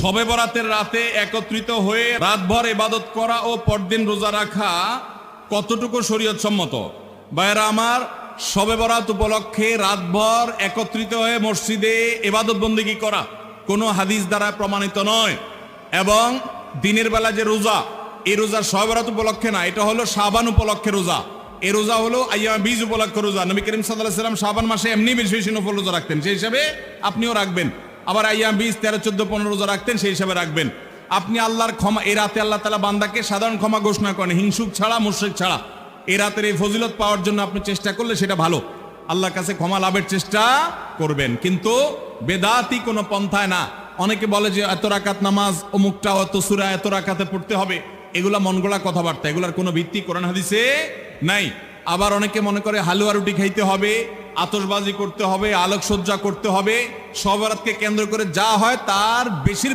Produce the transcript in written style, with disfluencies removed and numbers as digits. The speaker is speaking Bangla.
শবে বরাতের রাতে একত্রিত হয়ে রাতভর ইবাদত করা ও পরদিন রোজা রাখা কতটুকু শরীয়ত সম্মত? ভাইরা আমার, শবে বরাত উপলক্ষে রাতভর একত্রিত হয়ে মসজিদে ইবাদত বন্দেগী করা কোনো হাদিস দ্বারা প্রমাণিত নয়। এবং দিনের বেলা যে রোজা, এই রোজা শবে বরাত উপলক্ষে না, এটা হলো শাবান উপলক্ষে রোজা। এই রোজা হলো আইয়াম বীজ উপলক্ষে রোজা। নবী করিম সাল্লাল্লাহু আলাইহি ওয়াসাল্লাম শাবান মাসে এমনি বেশি বেশি নফল রোজা রাখতেন, সেই হিসাবে আপনিও রাখবেন। আবার আইয়াম বীজ 13, 14, 15 রোজা রাখতেন, সেই হিসাবে রাখবেন। আপনি আল্লাহর ক্ষমা, এই রাতে আল্লাহ তাআলা বান্দাকে সাধারণ ক্ষমা ঘোষণা করেন, হিংসুক ছাড়া, মুশরিক ছাড়া। এই রাতের এই ফজিলত পাওয়ার জন্য আপনি চেষ্টা করলে সেটা ভালো, আল্লাহর কাছে ক্ষমা লাভের চেষ্টা করবেন, কিন্তু বেদাতি কোনো পন্থায় না। অনেকে বলে যে এত রাকাত নামাজ, অমুকটা অত সূরা এত রাকাতে পড়তে হবে, এগুলা মন গড়া কথাবার্তা, এগুলার কোনো ভিত্তি কোরআন হাদিসে নাই। আবার অনেকে মনে করে হালুয়া রুটি খাইতে হবে, আতশবাজি করতে হবে, আলোকসজ্জা করতে হবে, শবে বরাতকে কেন্দ্র করে যা হয় তার বেশিরভাগ